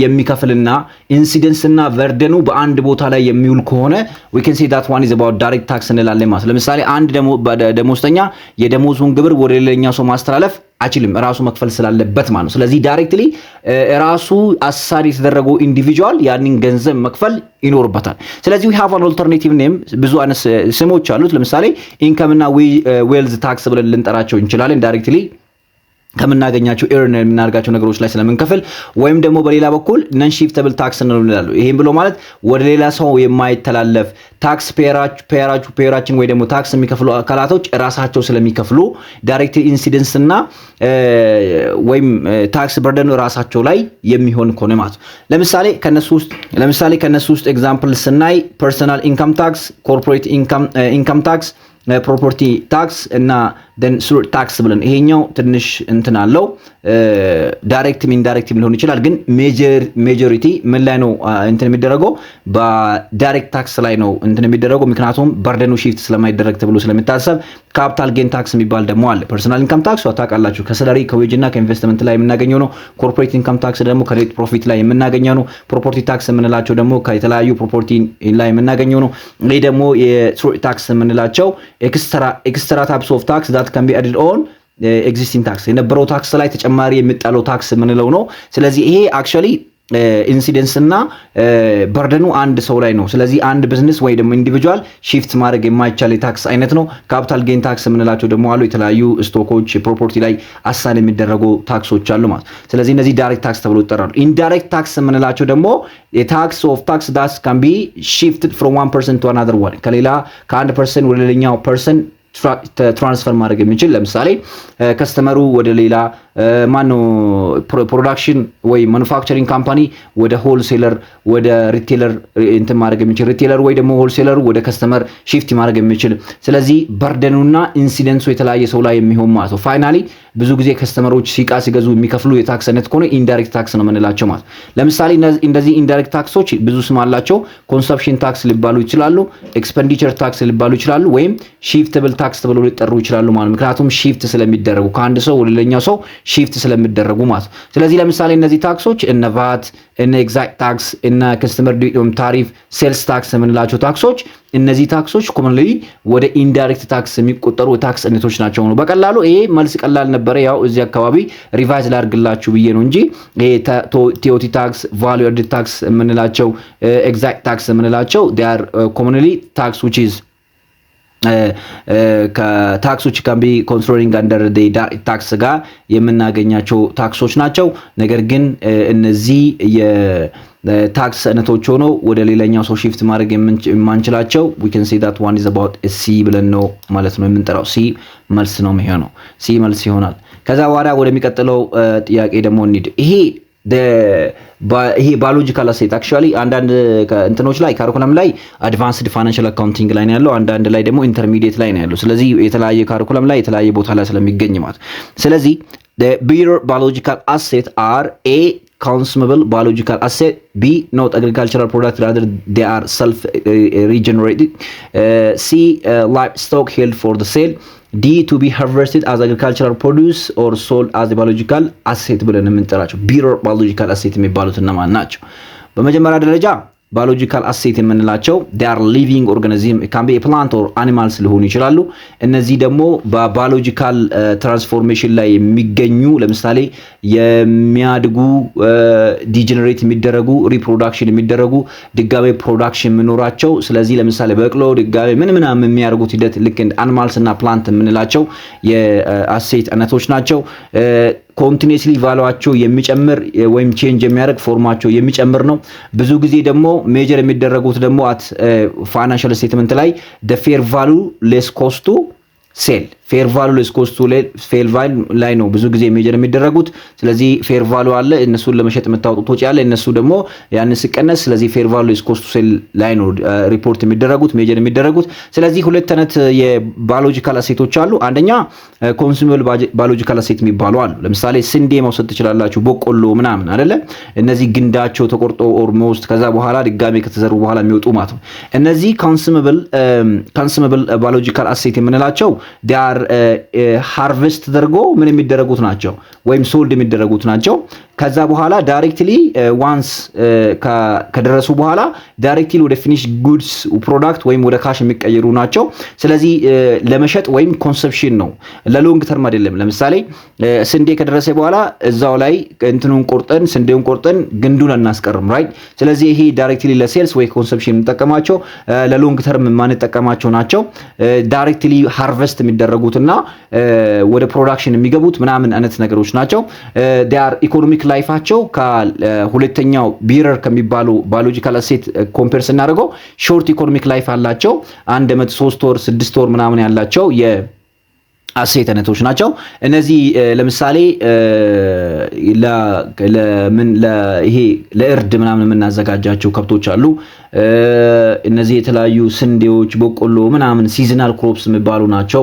የሚከፍልና ኢንሲደንስ እና በርደኑ በአንድ ቦታ ላይ የሚውል ከሆነ we can say that one is about direct tax እንላለን ማለት። ለምሳሌ አንድ ደሞዝተኛ የደሞዙን ግብር ወደ ሌላኛው ሰው ማስተላለፍ አይችልም ራሱ መክፈል ስላለበት ማለት ነው። ስለዚህ ዳይሬክትሊ ራሱ አሳሪ የተደረገው ኢንዲቪጁዋል ያንን ገንዘብ መክፈል ይኖርበታል። ስለዚህ we have an alternative name ብዙ አይነት ስሞች አሉት። ለምሳሌ ኢንካም እና ዌልዝ ታክስ ብለን ልንጠራቸው እንችላለን። ዳይሬክትሊ ከምናገኛቸው ኤርን የምናደርጋቸው ነገሮች ላይ ስለምንከፍል ወይም ደግሞ በሌላ በኩል ነን ሺፍተብል ታክስ እንላለን። ይሄን ብሎ ማለት ወደ ሌላ ሰው የማይተላለፍ ታክስ ፔራችን ወይ ደግሞ ታክስ የሚከፍሉ አካላቶች ራሳቸው ስለሚከፍሉ ዳይሬክት ኢንሲደንስ እና ወይም ታክስ በርደን ራሳቸው ላይ የሚሆን ከሆነ ማለት ለምሳሌ ከነሱ ውስጥ ኤግዛምፕል ስናይ ፐርሰናል ኢንካም ታክስ፣ ኮርፖሬት ኢንካም ታክስ፣ ፕሮፐርቲ ታክስ እና then sur tax ብለን ይሄኛው ትንሽ እንትን አለው ዳይሬክት ኢንዳይሬክት ሊሆን ይችላል። ግን ሜጆሪቲ ምን ላይ ነው እንትን የሚደረገው? በዳይሬክት ታክስ ላይ ነው እንትን የሚደረገው። ምክንያቱም በርደኑ ሺፍት ስለማይደረግ ተብሎ ስለሚታሰብ። ካፒታል ጌን ታክስ የሚባል ደግሞ አለ። ፐርሰናል ኢንካም ታክስ ታውቃላችሁ ከሰላሪ ከዌጅ እና ከኢንቨስትመንት ላይ የምናገኘው ነው። ኮርፖሬት ኢንካም ታክስ ደግሞ ከኔት ፕሮፊት ላይ የምናገኘው ነው። ፕሮፐርቲ ታክስ የምንላቸው ደግሞ ከተለያዩ ፕሮፐርቲ ላይ የምናገኘው ነው። ይሄ ደግሞ የሱር ታክስ የምንላቸው ኤክስትራ ታይፕስ ኦፍ ታክስ that can be added on existing tax የነበረው ታክስ ላይ ተጨማሪ የሚጣለው ታክስ የምንለው ነው። ስለዚህ ይሄ actually ኢንሲደንስ እና በርደኑ አንድ ሰው ላይ ነው። ስለዚህ አንድ ቢዝነስ ወይ ደግሞ ኢንዲቪጁዋል ሺፍት ማድረግ የማይቻል የታክስ አይነት ነው። ካፒታል ጌን ታክስ የምንላቸው ደግሞ አሉ። የተለያዩ ስቶኮች ፕሮፐርቲ ላይ አሳን የሚደረጉ ታክሶች አሉ ማለት። ስለዚህ እነዚህ ዳይሬክት ታክስ ተብሎ ይጠራሉ። ኢንዳይሬክት ታክስ የምንላቸው ደግሞ የታክስ ኦፍ ታክስ that can be shifted from one person to another one ከአንድ ፐርሰን ወደ ሌላኛው ፐርሰን ትራንስፈር ማድረግ የሚችል ለምሳሌ ከስተመሩ ወደ ሌላ ማነው ፕሮዳክሽን ወይ ማኑፋክቸሪንግ ካምፓኒ ወደ ሆልሴለር ወደ ሪቴለር እንትን ማድረግ የሚችል ሪቴለር ወይ ደግሞ ሆልሴለር ወደ ከስተመር ሺፍት ማድረግ የሚችል ስለዚህ በርደኑና ኢንሲደንሱ የተለያየ ሰው ላይ የሚሆን ማለት ነው። ፋይናሊ ብዙ ጊዜ ከስተመሮች ሲቃ ሲገዙ የሚከፍሉ የታክስ አይነት ከሆነ ኢንዳይሬክት ታክስ ነው የምንላቸው ማለት። ለምሳሌ እንደዚህ ኢንዳይሬክት ታክሶች ብዙ ስም አላቸው። ኮንሰፕሽን ታክስ ሊባሉ ይችላሉ፣ ኤክስፔንዲቸር ታክስ ሊባሉ ይችላሉ፣ ወይም ሺፍተብል ታክስ ተብሎ ሊጠሩ ይችላሉ ማለት። ምክንያቱም ሺፍት ስለሚደረጉ ከአንድ ሰው ወደ ሌላኛው ሰው ሺፍት ስለሚደረጉ ማለት። ስለዚህ ለምሳሌ እነዚህ ታክሶች እነ ቫት፣ እነ ኤግዛክት ታክስ፣ እነ ከስተመር ታሪፍ፣ ሴልስ ታክስ የምንላቸው ታክሶች እነዚህ ታክሶች ኮመንሊ ወደ ኢንዳይሬክት ታክስ የሚቆጠሩ ታክስ አይነቶች ናቸው ነው። በቀላሉ ይሄ መልስ ቀላል ነበረ። ያው እዚህ አካባቢ ሪቫይዝ ላድርግላችሁ ብዬ ነው እንጂ ይሄ ቲኦቲ ታክስ፣ ቫልዩ አድድ ታክስ የምንላቸው ኤግዛክት ታክስ የምንላቸው they are commonly tax which is ከታክሶች ካን ቢ ኮንትሮሊንግ አንደር ዲ ዳይሬክት ታክስ ጋር የምናገኛቸው ታክሶች ናቸው። ነገር ግን እነዚህ የታክስ አይነቶች ሆኖ ወደ ሌላኛው ሰው ሺፍት ማድረግ የማንችላቸው we can say that one is about C ብለን ነው ማለት ነው የምንጠራው። ሲ መልስ ነው የሚሆነው። ሲ መልስ ይሆናል። ከዛ በኋላ ወደሚቀጥለው ጥያቄ ደግሞ እንሂድ። ይሄ ባዮሎጂካል አሴት አክቹአሊ አንዳንድ እንትኖች ላይ ካሪኩለም ላይ አድቫንስድ ፋይናንሻል አካውንቲንግ ላይ ነው ያለው፣ አንዳንድ ላይ ደግሞ ኢንተርሚዲየት ላይ ነው ያለው። ስለዚህ የተለያየ ካሪኩለም ላይ የተለያየ ቦታ ላይ ስለሚገኝ ማለት ስለዚህ the beer biological asset are a consumable biological asset, B not agricultural product rather they are self regenerated, C livestock held for the sale, D to be harvested as agricultural produce or sold as a biological asset ብለን የምንጠራቸው beer biological asset የሚባሉት እነማን ናቸው? በመጀመሪያ ደረጃ ባዮሎጂካል አሴት የምንላቸው they are living organism, it can be a plant or animals ሊሆኑ ይችላሉ። እነዚህ ደግሞ በባዮሎጂካል ትራንስፎርሜሽን ላይ የሚገኙ ለምሳሌ የሚያድጉ ዲጀነሬት የሚደረጉ ሪፕሮዳክሽን የሚደረጉ ድጋሜ ፕሮዳክሽን የሚኖራቸው ስለዚህ ለምሳሌ በቅሎ ድጋሜ ምናምን የሚያደርጉት ሂደት ልክ እንደ አኒማልስ እና ፕላንት የምንላቸው የአሴት አይነቶች ናቸው። ኮንቲኒየስሊ ቫሉዋቸው የሚጨምር ወይም ቼንጅ የሚያደርግ ፎርማቸው የሚጨምር ነው። ብዙ ጊዜ ደግሞ ሜጀር የሚደረጉት ደግሞ አት ፋይናንሻል ስቴትመንት ላይ the fair value less cost to sell ፌር ቫሉ ሌስ ኮስቱ ፌር ቫሉ ላይ ነው ብዙ ጊዜ ሜጀር የሚደረጉት። ስለዚህ ፌር ቫሉ አለ እነሱን ለመሸጥ የምታወጡት ወጪ አለ እነሱ ደግሞ ያን ሲቀነስ ስለዚህ ፌር ቫሉ ሌስ ኮስቱ ሴል ላይ ነው ሪፖርት የሚደረጉት ሜጀር የሚደረጉት። ስለዚህ ሁለት አይነት የባዮሎጂካል አሴቶች አሉ። አንደኛ ኮንሱመብል ባዮሎጂካል አሴት የሚባሉ አሉ። ለምሳሌ ስንዴ መውሰድ ትችላላችሁ፣ በቆሎ ምናምን አይደለ? እነዚህ ግንዳቸው ተቆርጦ ኦልሞስት ከዛ በኋላ ድጋሜ ከተዘሩ በኋላ የሚወጡ ማለት ነው። እነዚህ ኮንሱመብል ባዮሎጂካል አሴት የምንላቸው ዲያር ሃርቨስት ተደርጎ ምን የሚደረጉት ናቸው ወይም ሶልድ የሚደረጉት ናቸው። ከዛ በኋላ ዳይሬክትሊ ዋንስ ከደረሱ በኋላ ዳይሬክትሊ ወደ ፊኒሽ ጉድስ ፕሮዳክት ወይም ወደ ካሽ የሚቀየሩ ናቸው። ስለዚህ ለመሸጥ ወይም ኮንሰፕሽን ነው፣ ለሎንግ ተርም አይደለም። ለምሳሌ ስንዴ ከደረሰ በኋላ እዛው ላይ እንትኑን ቆርጠን ስንዴውን ቆርጠን ግንዱን አናስቀርም ራይት። ስለዚህ ይሄ ዳይሬክትሊ ለሴልስ ወይ ኮንሰፕሽን የምንጠቀማቸው ለሎንግ ተርም የማንጠቀማቸው ናቸው። ዳይሬክትሊ ሃርቨስት የሚደረጉትና ወደ ፕሮዳክሽን የሚገቡት ምናምን አይነት ነገሮች ናቸው። ዲያር ኢኮኖሚክ ላይፋቸው ከሁለተኛው ቢረር ከሚባሉ ባዮሎጂካል አሴት ኮምፔር ስናደርገው ሾርት ኢኮኖሚክ ላይፍ አላቸው። 1 ዓመት 3 ወር 6 ወር ምናምን ያላቸው አሴት አይነቶች ናቸው። እነዚህ ለምሳሌ ይሄ ለእርድ ምናምን የምናዘጋጃቸው ከብቶች አሉ። እነዚህ የተለያዩ ስንዴዎች፣ በቆሎ ምናምን ሲዝናል ክሮፕስ የሚባሉ ናቸው።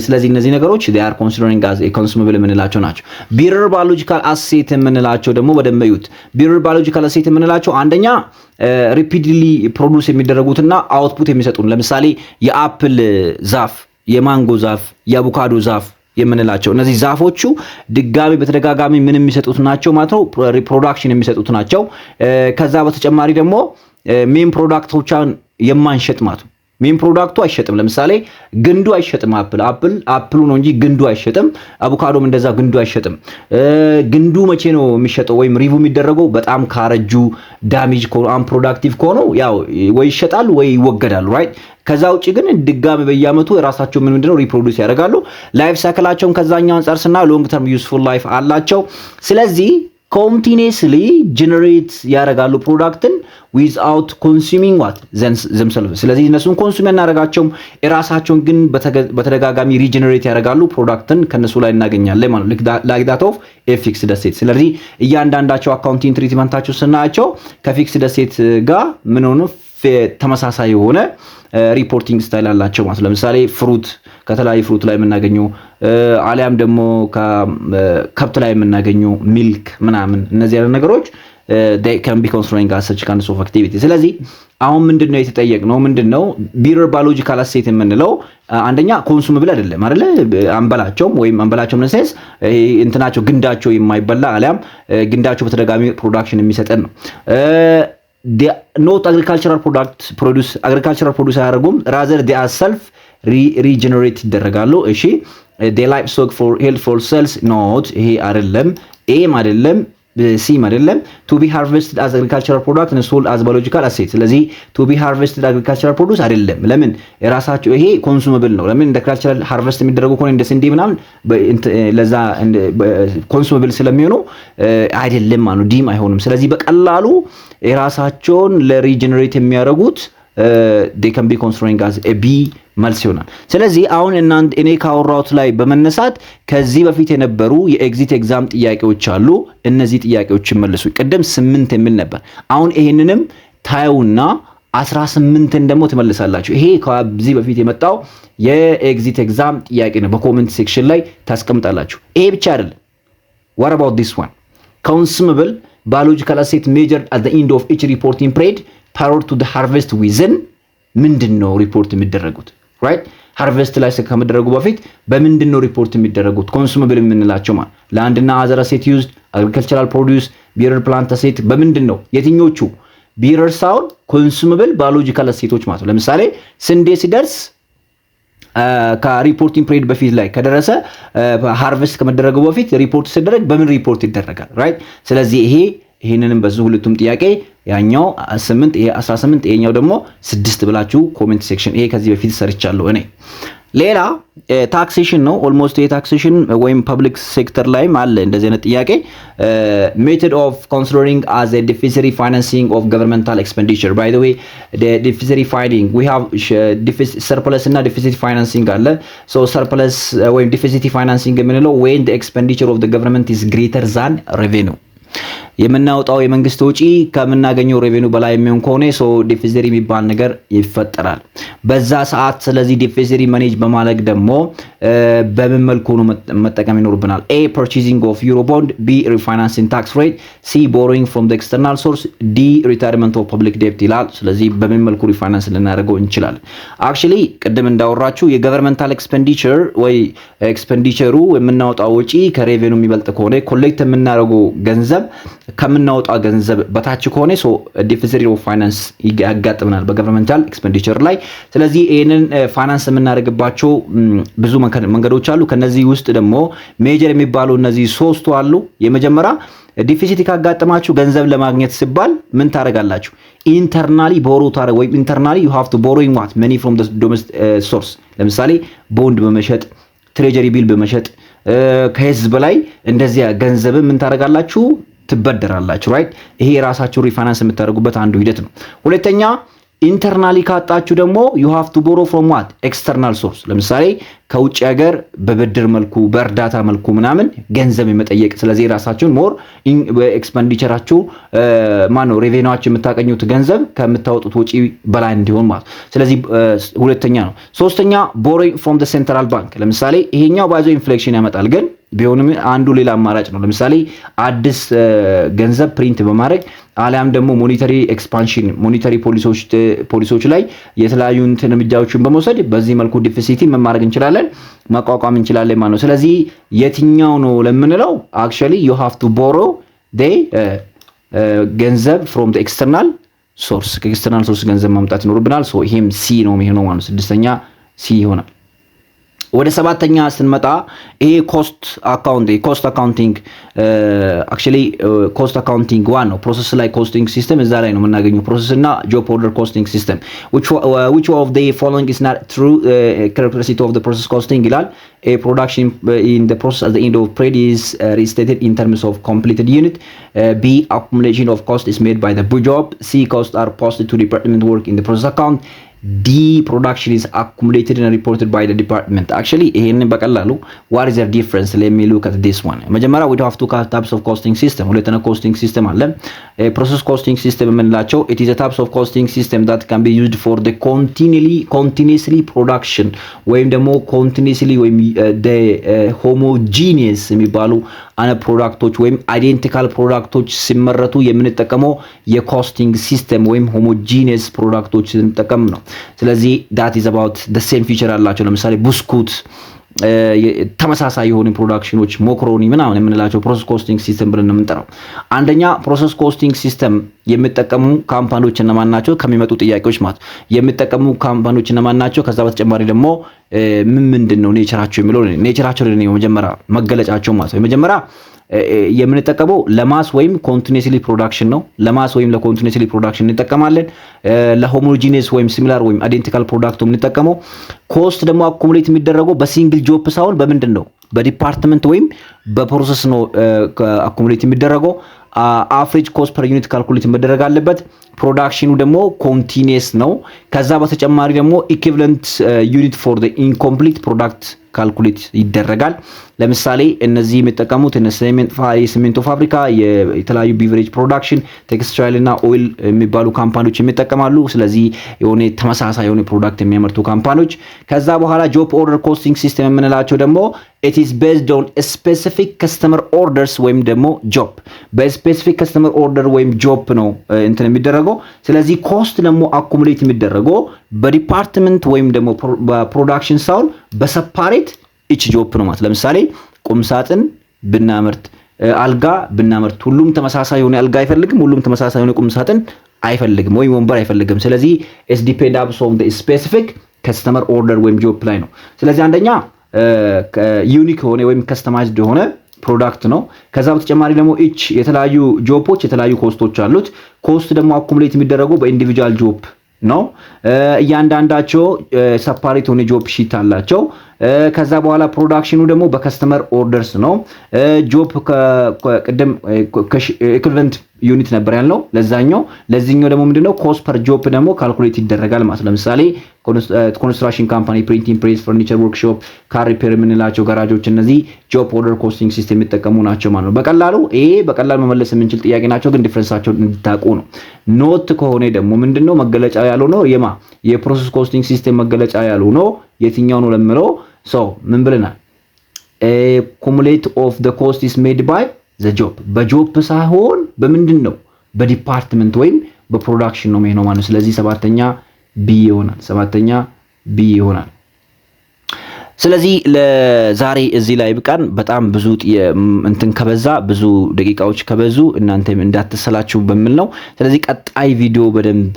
ስለዚህ እነዚህ ነገሮች they are considering as a consumable የምንላቸው ናቸው። ቢረር ባዮሎጂካል አሴት የምንላቸው ደግሞ በደንብ እዩት። ቢረር ባዮሎጂካል አሴት የምንላቸው አንደኛ ሪፒድሊ ፕሮዲውስ የሚደረጉትና አውትፑት የሚሰጡን ለምሳሌ የአፕል ዛፍ፣ የማንጎ ዛፍ፣ የአቮካዶ ዛፍ የምንላቸው እነዚህ ዛፎቹ ድጋሚ በተደጋጋሚ ምን የሚሰጡት ናቸው ማለት ነው? ሪፕሮዳክሽን የሚሰጡት ናቸው። ከዛ በተጨማሪ ደግሞ ሜን ፕሮዳክቶቻን የማንሸጥ ማለት ነው። ሜን ፕሮዳክቱ አይሸጥም። ለምሳሌ ግንዱ አይሸጥም። አፕሉ ነው እንጂ ግንዱ አይሸጥም። አቮካዶም እንደዛ ግንዱ አይሸጥም። ግንዱ መቼ ነው የሚሸጠው ወይም ሪቪው የሚደረገው? በጣም ካረጁ ዳሜጅ አንፕሮዳክቲቭ ከሆኑ ያው ወይ ይሸጣሉ ወይ ይወገዳሉ ራይት። ከዛ ውጪ ግን ድጋሚ በየአመቱ ራሳቸው ምንድነው ሪፕሮዲዩስ ያደርጋሉ። ላይፍ ሳይክላቸውን ከዛኛው አንፃር ስና ሎንግ ተርም ዩዝፉል ላይፍ አላቸው። ስለዚህ ኮንቲኒየስሊ ጀነሬት ያደርጋሉ ፕሮዳክትን ዊዝአውት ኮንሱሚንግ ዋት ዘምሰልቭ። ስለዚህ እነሱን ኮንሱም ያናረጋቸውም የራሳቸውን ግን በተደጋጋሚ ሪጀነሬት ያደርጋሉ። ፕሮዳክትን ከነሱ ላይ እናገኛለን ማለት ነው። ላይክ ዳት ኦፍ ፊክስድ አሴት። ስለዚህ እያንዳንዳቸው አካውንቲንግ ትሪትመንታቸው ስናያቸው ከፊክስድ አሴት ጋር ምን ሆነ ተመሳሳይ የሆነ ሪፖርቲንግ ስታይል አላቸው ማለት። ለምሳሌ ፍሩት ከተለያዩ ፍሩት ላይ የምናገኘው አሊያም ደግሞ ከከብት ላይ የምናገኘው ሚልክ ምናምን እነዚህ ያሉ ነገሮች they can be considering as such kind of activity። ስለዚህ አሁን ምንድነው የተጠየቅነው? ምንድነው ቢረር ባዮሎጂካል አሴት የምንለው? አንደኛ ኮንሱመብል አይደለም አይደለ? አንበላቸውም ወይም አንበላቸው ምን ሳይዝ እንትናቸው ግንዳቸው የማይበላ አሊያም ግንዳቸው በተደጋጋሚ ፕሮዳክሽን የሚሰጠን ነው። ኖት አግሪካልቸራል ፕሮዱስ አያደርጉም። ራዘር they are self regenerate ይደረጋሉ። እሺ they livestock for helpful cells ኖት ይሄ አይደለም፣ ኤም አይደለም፣ ሲም አይደለም። to be harvested as agricultural product and sold as biological asset። ስለዚህ to be harvested agricultural produce አይደለም። ለምን የራሳቸው ይሄ ኮንሱመብል ነው። ለምን እንደ ካልቸራል ሃርቨስት የሚደረጉ ከሆነ እንደ ስንዴ ምናምን ለዛ ኮንሱመብል ስለሚሆኑ አይደለም ማለት ዲም አይሆንም። ስለዚህ በቀላሉ የራሳቸውን ለሪጀነሬት የሚያደርጉት they can be considering as a B መልስ ይሆናል። ስለዚህ አሁን እኔ ካወራሁት ላይ በመነሳት ከዚህ በፊት የነበሩ የኤግዚት ኤግዛም ጥያቄዎች አሉ። እነዚህ ጥያቄዎችን መልሱ። ቅድም 8 የሚል ነበር። አሁን ይሄንንም ታዩና 18ን ደግሞ ትመልሳላችሁ። ይሄ ከዚህ በፊት የመጣው የኤግዚት ኤግዛም ጥያቄ ነው። በኮሜንት ሴክሽን ላይ ታስቀምጣላችሁ። ይሄ ብቻ አይደለም። what about this one? consumable biological asset measured at the end of each reporting period prior to the harvest within ምንድነው ሪፖርት የሚደረጉት? ራይት ሃርቨስት ላይ ከመደረጉ በፊት በምንድነው ሪፖርት የሚደረጉት? ኮንሱመብል የምንላቸው ማለት ላንድና አዘር አሴት ዩዝድ አግሪካልቸራል ፕሮዲዩስ ቢረር ፕላንት አሴት በምንድነው? የትኞቹ ቢረር ሳውን ኮንሱመብል ባዮሎጂካል አሴቶች ማለት ነው። ለምሳሌ ስንዴ ሲደርስ ከሪፖርቲንግ ፔሪድ በፊት ላይ ከደረሰ ሃርቨስት ከመደረጉ በፊት ሪፖርት ሲደረግ በምን ሪፖርት ይደረጋል? ራይት ስለዚህ ይሄንንም በዚህ ሁለቱም ጥያቄ ያኛው 8 ይሄ 18 ይሄኛው ደግሞ 6 ብላችሁ ኮሜንት ሴክሽን ይሄ ከዚህ በፊት ሰርቻለሁ እኔ። ሌላ ታክሴሽን ነው። ኦልሞስት የታክሴሽን ወይም ፐብሊክ ሴክተር ላይም አለ እንደዚህ አይነት ጥያቄ። ሜተድ ኦፍ ኮንሲደሪንግ አዝ ኤ ዲፊሲት ፋይናንሲንግ ኦፍ ገቨርንመንታል ኤክስፔንዲቸር ባይ ዘ ዌይ ዲፊሲት ፋይናንሲንግ ዊ ሃቭ ሰርፕለስ እና ዲፊሲት ፋይናንሲንግ አለ። ሶ ሰርፕለስ ወይም ዲፊሲት ፋይናንሲንግ የምንለው when the expenditure of the government is greater than revenue የምናወጣው የመንግስት ወጪ ከምናገኘው ሬቬኑ በላይ የሚሆን ከሆነ ሶ ዲፊሲት የሚባል ነገር ይፈጠራል በዛ ሰዓት። ስለዚህ ዲፊሲት ማኔጅ በማድረግ ደግሞ በምን መልኩ ነው መጠቀም ይኖርብናል? A purchasing of euro bond, B refinancing tax rate, C borrowing from the external source, D retirement of public debt ይላል። ስለዚህ በምን መልኩ ሪፋይናንስ ልናደርገው እንችላለን? አክቹሊ ቅድም እንዳወራችሁ የገቨርንመንታል ኤክስፔንዲቸር ወይ ኤክስፔንዲቸሩ የምናወጣው ወጪ ከሬቬኑ የሚበልጥ ከሆነ ኮሌክት የምናደርገው ገንዘብ ከምናወጣው ገንዘብ በታች ከሆነ ሶ ዲፊሲት ኦፍ ፋይናንስ ያጋጥመናል በገቨርንመንታል ኤክስፔንዲቸር ላይ። ስለዚህ ይሄንን ፋይናንስ የምናደርግባቸው ብዙ መንገዶች አሉ። ከነዚህ ውስጥ ደግሞ ሜጀር የሚባሉ እነዚህ ሶስቱ አሉ። የመጀመሪያ ዲፊሲት ካጋጠማችሁ ገንዘብ ለማግኘት ሲባል ምን ታደርጋላችሁ? ኢንተርናሊ ቦሮ ታደርጉ ወይ ኢንተርናሊ you have to borrowing what money from the domestic source። ለምሳሌ ቦንድ በመሸጥ ትሬጀሪ ቢል በመሸጥ ከህዝብ ላይ እንደዚያ ገንዘብ ምን ታደርጋላችሁ? ትበደራላችሁ። ራይት ይሄ የራሳችሁ ሪፋይናንስ የምታደርጉበት አንዱ ሂደት ነው። ሁለተኛ ኢንተርናሊ ካጣችሁ ደግሞ you have to borrow from what external source። ለምሳሌ ከውጭ ሀገር በብድር መልኩ በእርዳታ መልኩ ምናምን ገንዘብ የመጠየቅ። ስለዚህ ራሳችሁን ሞር ኤክስፔንዲቸራችሁ ማነው ሬቬኒዋችሁ የምታገኙት ገንዘብ ከምታወጡት ወጪ በላይ እንዲሆን ማለት። ስለዚህ ሁለተኛ ነው። ሶስተኛ borrowing from the central bank። ለምሳሌ ይሄኛው ባይዞ ኢንፍሌክሽን ያመጣል ግን ቢሆንም አንዱ ሌላ አማራጭ ነው። ለምሳሌ አዲስ ገንዘብ ፕሪንት በማድረግ አሊያም ደግሞ ሞኔታሪ ኤክስፓንሽን ሞኔታሪ ፖሊሲዎች ላይ የተለያዩ እርምጃዎችን በመውሰድ በዚህ መልኩ ዲፊሲት ማድረግ እንችላለን መቋቋም እንችላለን ማለት ነው። ስለዚህ የትኛው ነው ለምንለው actually you have to borrow the ገንዘብ from the external source ከኤክስተርናል ሶርስ ገንዘብ ማምጣት ይኖርብናል። ሶ ይሄም ሲ ነው የሚሆነው ማለት ነው። ስድስተኛ ሲ ይሆናል። ወደ ሰባተኛ ስንመጣ ይሄ ኮስት አካውንቲንግ አክቹሊ ኮስት አካውንቲንግ ዋን ነው። ፕሮሰስ ላይ ኮስቲንግ ሲስተም እዛ ላይ ነው የምናገኘው። ፕሮሰስ እና ጆብ ኦርደር ኮስቲንግ ሲስተም which of the following is not true characteristic of the process costing ይላል። A production in the process at the end of period is restated in terms of completed unit. B accumulation of cost is made by the job. C costs are posted to department work in the process account. D production is accumulated and reported by the department. Actually ይሄንን በቀላሉ what is the difference? Let me look at this one. መጀመሪያ we have two types of costing system. ሁለተኛ costing system አለ። process costing system የምንላቸው it is a types of costing system that can be used for the continuously production ወይም ደግሞ continuously ወይም the homogeneous የሚባሉ አነ ፕሮዳክቶች ወይም አይዴንቲካል ፕሮዳክቶች ሲመረቱ የምንጠቀመው የኮስቲንግ ሲስተም ወይም ሆሞጂኒየስ ፕሮዳክቶች ስንጠቀም ነው። ስለዚህ that is about the same feature አላቸው። ለምሳሌ ብስኩት ተመሳሳይ የሆኑ ፕሮዳክሽኖች ሞክሮኒ ምናምን የምንላቸው ፕሮሰስ ኮስቲንግ ሲስተም ብለን ነው የምንጠራው። አንደኛ ፕሮሰስ ኮስቲንግ ሲስተም የሚጠቀሙ ካምፓኒዎች እነማን ናቸው ከሚመጡ ጥያቄዎች ማለት የሚጠቀሙ ካምፓኒዎች እነማን ናቸው፣ ከዛ በተጨማሪ ደግሞ ምንድነው ኔቸራቸው የሚለው ኔቸራቸው ነው መጀመሪያ መገለጫቸው ማለት ነው። መጀመሪያ የምንጠቀመው ለማስ ወይም ኮንቲኒዩስሊ ፕሮዳክሽን ነው። ለማስ ወይም ለኮንቲኒዩስሊ ፕሮዳክሽን እንጠቀማለን። ለሆሞጂኒየስ ወይም ሲሚላር ወይም አይዴንቲካል ፕሮዳክት የምንጠቀመው። ኮስት ደግሞ አኩሙሌት የሚደረገው በሲንግል ጆብ ሳይሆን በምንድን ነው በዲፓርትመንት ወይም በፕሮሰስ ነው አኩሙሌት የሚደረገው። አቨሬጅ ኮስት ፐር ዩኒት ካልኩሌት መደረግ አለበት። ፕሮዳክሽኑ ደግሞ ኮንቲኒዩስ ነው። ከዛ በተጨማሪ ደግሞ ኢኩዊቫለንት ዩኒት ፎር ዘ ኢንኮምፕሊት ፕሮዳክት ካልኩሌት ይደረጋል። ለምሳሌ እነዚህ የሚጠቀሙት ሲሚንቶ ፋብሪካ፣ የተለያዩ ቢቨሬጅ ፕሮዳክሽን፣ ቴክስታይል እና ኦይል የሚባሉ ካምፓኒዎች የሚጠቀማሉ። ስለዚህ የሆነ ተመሳሳይ የሆነ ፕሮዳክት የሚያመርቱ ካምፓኒዎች። ከዛ በኋላ ጆብ ኦርደር ኮስቲንግ ሲስተም የምንላቸው ደግሞ it is based on specific customer orders ወይም ደግሞ ጆብ በስፔሲፊክ ከስተመር ኦርደር ወይም ጆብ ነው እንትን የሚደረገው። ስለዚህ ኮስት ደግሞ አኩሙሌት የሚደረገው በዲፓርትመንት ወይም ደግሞ በፕሮዳክሽን ሳይሆን በሰፓሬት ኢች ጆብ ነው ማለት። ለምሳሌ ቁም ሳጥን ብናመርት፣ አልጋ ብናመርት ሁሉም ተመሳሳይ የሆነ አልጋ አይፈልግም፣ ሁሉም ተመሳሳይ የሆነ ቁም ሳጥን አይፈልግም ወይም ወንበር አይፈልግም። ስለዚህ it depends on the specific customer order ወይም ጆብ ላይ ነው። ስለዚህ አንደኛ ዩኒክ ሆነ ወይም ከስተማይዝድ የሆነ ፕሮዳክት ነው። ከዛ በተጨማሪ ደግሞ ኢች የተለያዩ ጆቦች የተለያዩ ኮስቶች አሉት። ኮስት ደግሞ አኩሙሌት የሚደረገው በኢንዲቪጁዋል ጆብ ነው። እያንዳንዳቸው ሰፓሬት ሆነ ጆብ ሺት አላቸው። ከዛ በኋላ ፕሮዳክሽኑ ደግሞ በከስተመር ኦርደርስ ነው። ጆብ ከቀደም ኢኩዊቫለንት ዩኒት ነበር ያለው ለዚህኛው ደግሞ ምንድነው ኮስት ፐር ጆብ ደግሞ ካልኩሌት ይደረጋል ማለት። ለምሳሌ ኮንስትራክሽን ካምፓኒ፣ ፕሪንቲንግ ፕሬስ፣ ፈርኒቸር ወርክሾፕ፣ ካር ሪፔር የምንላቸው ጋራጆች እነዚህ ጆብ ኦርደር ኮስቲንግ ሲስተም የሚጠቀሙ ናቸው ማለት ነው። በቀላሉ መመለስ የምንችል ጥያቄ ናቸው፣ ግን ዲፈረንሳቸውን እንድታውቁ ነው። ኖት ከሆነ ደግሞ ምንድነው መገለጫ ያልሆነው የፕሮሰስ ኮስቲንግ ሲስተም መገለጫ ያልሆነው የትኛው ነው ለምለው ምን ብለናል? ኩሙሌት ኦፍ ዘ ኮስት ኢዝ ሜድ ባይ ዘ ጆብ በጆብ ሳይሆን በምንድን ነው በዲፓርትመንት ወይም በፕሮዳክሽን ነው ማለት ነው። ስለዚህ ሰባተኛ ቢ ይሆናል። ስለዚህ ለዛሬ እዚህ ላይ ብቃን። በጣም ብዙ እንትን ከበዛ ብዙ ደቂቃዎች ከበዙ እናንተም እንዳትሰላችሁ በሚል ነው። ስለዚህ ቀጣይ ቪዲዮ በደንብ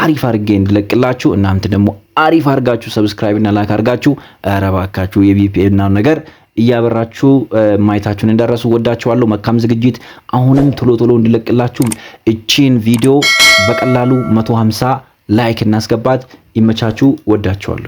አሪፍ አድርጌ እንድለቅላችሁ እናንተ ደግሞ አሪፍ አድርጋችሁ ሰብስክራይብ እና ላይክ አድርጋችሁ አረባካችሁ የቪፒኤን ነገር እያበራችሁ ማየታችሁን እንዳረሱ ወዳችኋለሁ። መልካም ዝግጅት። አሁንም ቶሎ እንድለቅላችሁ እቺን ቪዲዮ በቀላሉ 150 ላይክ እናስገባት። ይመቻችሁ። ወዳችኋለሁ።